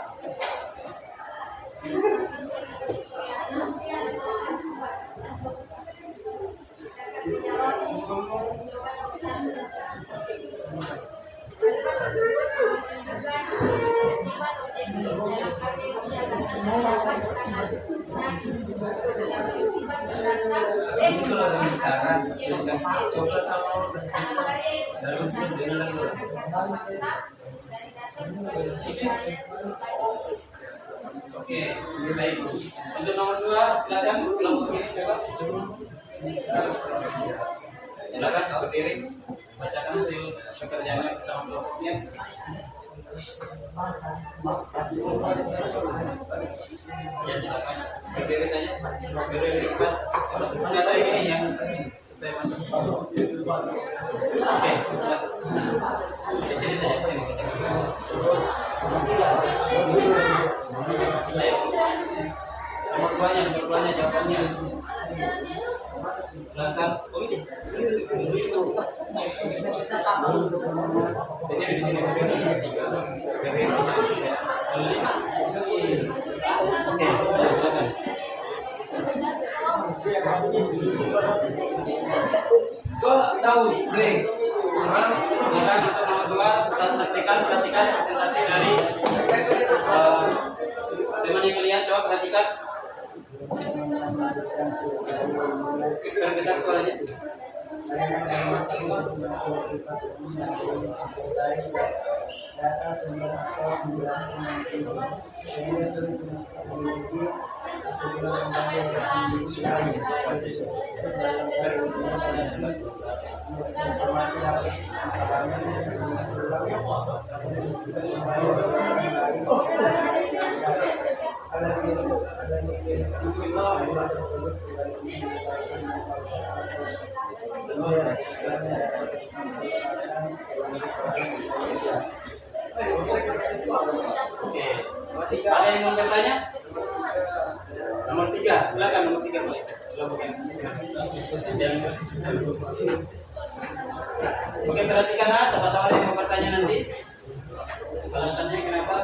Oke, baik. Untuk nomor 2, silakan kelompok ini coba. Silakan berdiri, bacakan hasil pekerjaannya bersama kelompoknya. Ya, silakan berdiri saja, berdiri di tempat. Nggak tahu ini yang saya masuk. Oke, di sini saja, sini. Ayo. Nomor 2-nya jawabannya. Silakan. Di sini. Oke, silakan. Tahu, break. Silakan untuk nomor 2, kita saksikan, perhatikan presentasi dari teman yang kalian, coba perhatikan. Besar suaranya. Data sumber atau penjelasan ini sulit menguji informasi Oke, ada yang mau bertanya? Nomor 3, silakan nomor 3 boleh. Oke, perhatikan siapa tahu ada yang mau bertanya nanti. Alasannya kenapa?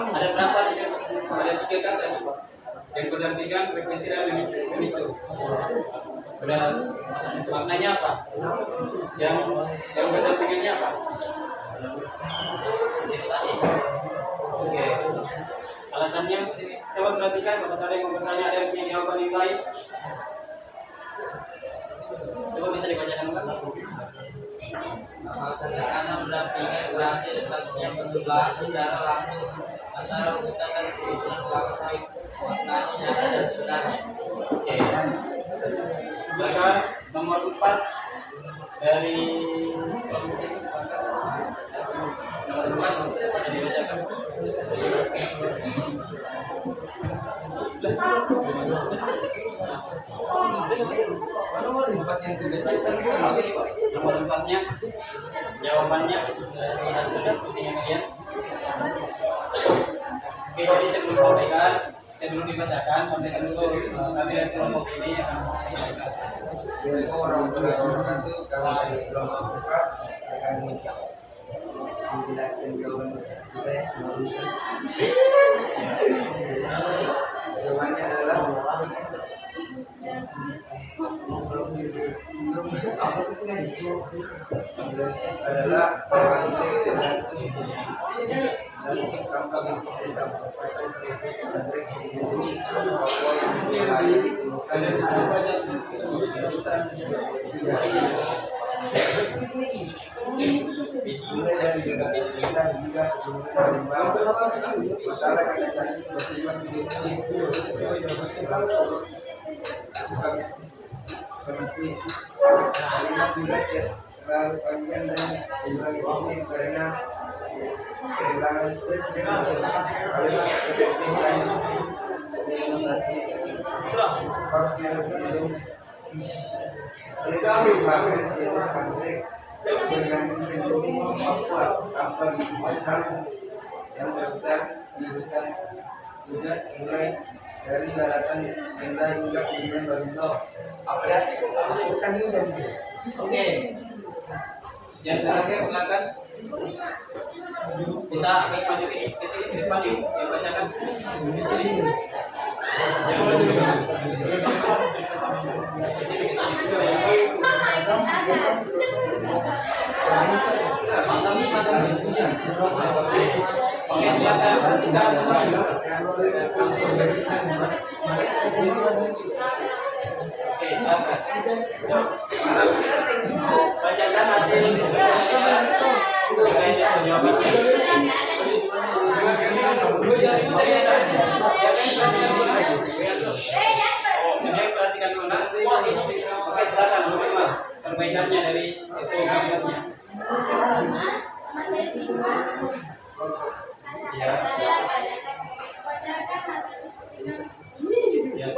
Ada berapa di sini? Ada 3 kata yang berdampingan, frekuensi dan memicu. Udah, maknanya apa? Yang berdampingannya apa? Oke. Alasannya coba perhatikan, kalau ada yang mau bertanya, ada yang punya jawaban yang lain. Coba bisa dibacakan kan? Karena mendampingi berhasil bagian kedua secara langsung antara kita dan kebutuhan waktu maknanya dan sebenarnya. Oke. Maka nomor 4 dari nomor 4 bisa dibacakan. Nomor 4-nya jawabannya dari hasil diskusinya kalian. Oke, jadi sebelum sampaikan, sebelum dibacakan, sampaikan dulu kami dari kelompok ini akan sampaikan. Orang itu kalau dari kelompok 4 akan menjelaskan jawaban kita yang jawabannya adalah adalah mulai dari kita juga masalah terlalu panjang dan jumlah ini karena kehilangan yang terbesar di hutan sudah mulai dari daratan tenda hingga kemudian Babilonia. Apa ya? Hutan ini Oke. Yang terakhir silakan. Bisa agak maju ke sini, maju. Yang bacakan. Di sini. Yang maju. Oke, silakan perhatikan. Oke, silakan. Bacakan hasil diskusinya terkait dengan jawabannya. Jadi perhatikan dulu nak. Oke, silakan bagaimana perbaikannya dari itu kalimatnya. Ya. Ya.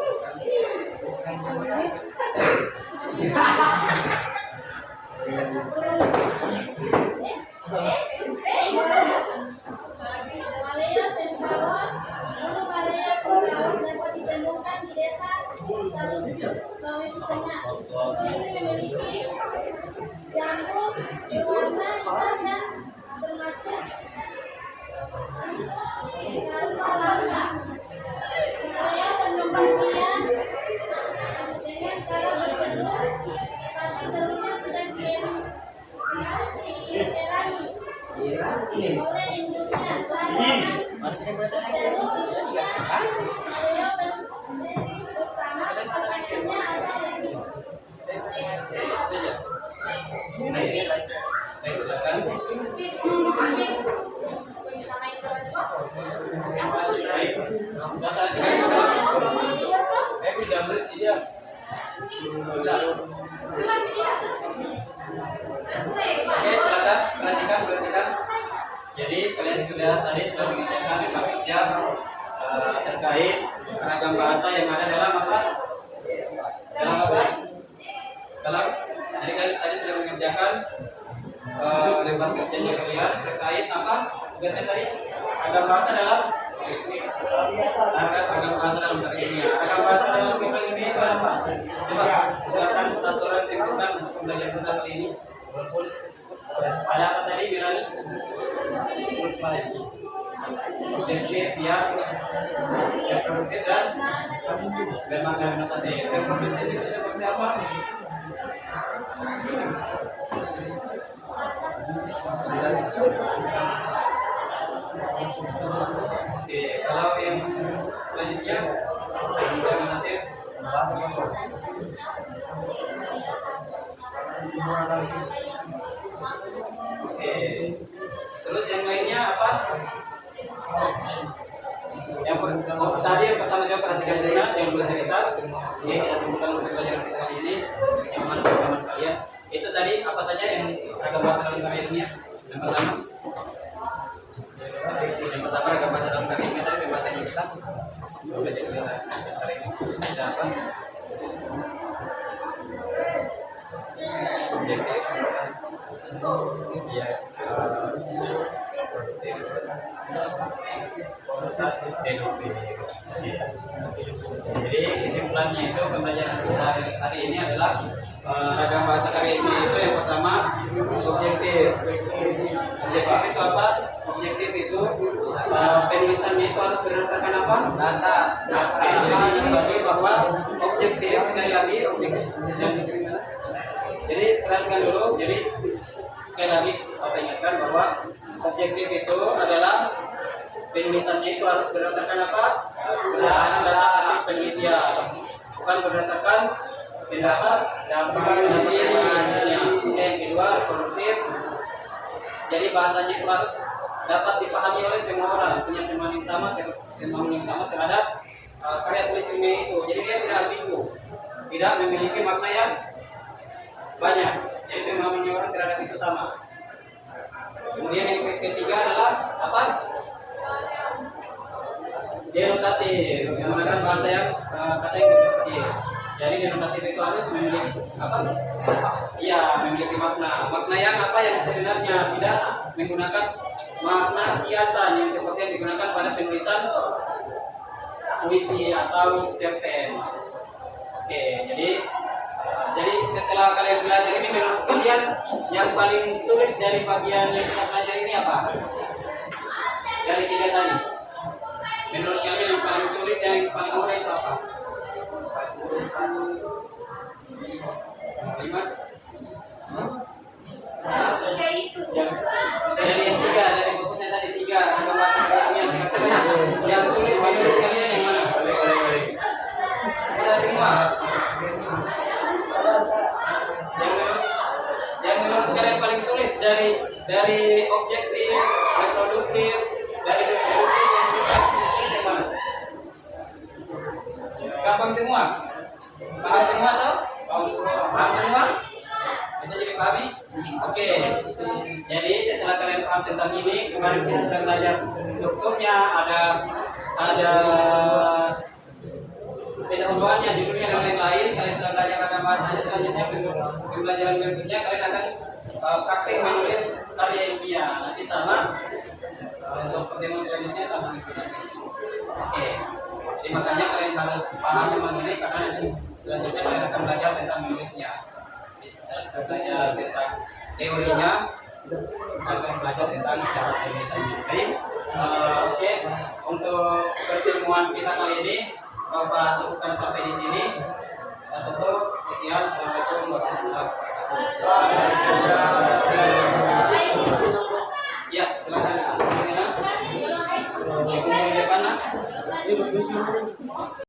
Oke, silakan perhatikan. Jadi kalian tadi sudah mengerjakan kerja terkait ragam bahasa yang ada dalam apa? Dalam apa? Jadi kalian tadi sudah mengerjakan lebar kerjanya kalian terkait apa? Tugasnya tadi ragam bahasa dalam ragam bahasa dalam ini. Ragam bahasa dalam kita ini apa? Coba silakan satu orang simpulkan untuk pembelajaran kita kali ini. Ada apa tadi Bilal? Objektif ya, yang produktif dan makna tadi. Yang produktif itu seperti apa? Oke, kalau yang selanjutnya nominatif. Oke, terus yang lainnya apa? Tadi yang pertama juga perhatikan dulu yang belum cerita. Ini kita temukan untuk pelajaran kita kali ini. Yang mana teman kalian? Itu tadi apa saja yang ragam bahasa dalam karya ilmiah? Yang pertama ragam bahasa dalam karya ilmiah tadi pembahasannya kita. Belajar kita hari ini. Ada apa? Objektif. Ya. Jadi kesimpulannya itu pembelajaran kita hari ini adalah ragam bahasa karya ilmiah itu yang pertama objektif. Objektif itu apa? Objektif itu penulisannya itu harus berdasarkan apa? Data. Jadi dibagi bahwa objektif sekali lagi objektif. Jadi perhatikan dulu. Jadi sekali lagi Bapak ingatkan bahwa objektif itu adalah penulisannya itu harus berdasarkan apa? Berdasarkan data hasil penelitian, bukan berdasarkan pendapat penelitian. Yang kedua produktif. Jadi bahasanya itu harus dapat dipahami oleh semua orang, punya pemahaman yang sama terhadap karya tulis ilmiah itu. Jadi dia tidak ambigu, tidak memiliki makna yang banyak. Jadi pemahamannya orang terhadap itu sama. Kemudian yang ketiga adalah apa? Denotatif, menggunakan bahasa yang kata yang denotatif. Jadi denotatif itu harus memiliki apa? Iya, memiliki makna. Makna yang apa yang sebenarnya tidak menggunakan makna kiasan yang seperti yang digunakan pada penulisan puisi atau cerpen. Oke, jadi setelah kalian belajar ini, menurut kalian yang paling sulit dari bagian yang kita pelajari ini apa? Dari tiga tadi. Menurut kalian yang paling sulit dan yang paling mudah itu apa? Lima? Tiga itu. Dari yang tiga, dari fokusnya tadi tiga, yang sulit menurut kalian yang mana? Kita semua. Yang menurut kalian paling sulit dari objektif, reproduktif, dari reproduksi yang mana? Gampang semua? Paham semua atau? Paham semua? Bisa jadi pahami? Oke. Jadi setelah kalian paham tentang ini, kemarin kita sudah belajar strukturnya, ada pendahuluannya, judulnya dan lain-lain. Kalian sudah belajar ragam bahasanya. Selanjutnya pembelajaran berikutnya kalian akan praktik menulis karya ilmiah. Nanti sama untuk pertemuan selanjutnya sama ikutan. Oke. Jadi makanya kalian harus paham memang ini karena nanti selanjutnya kalian akan belajar tentang menulisnya. Kita belajar tentang teorinya, akan belajar tentang cara penulisannya. Baik, oke. Untuk pertemuan kita kali ini, Bapak cukupkan sampai di sini. Kita tutup. Sekian, assalamualaikum warahmatullahi wabarakatuh.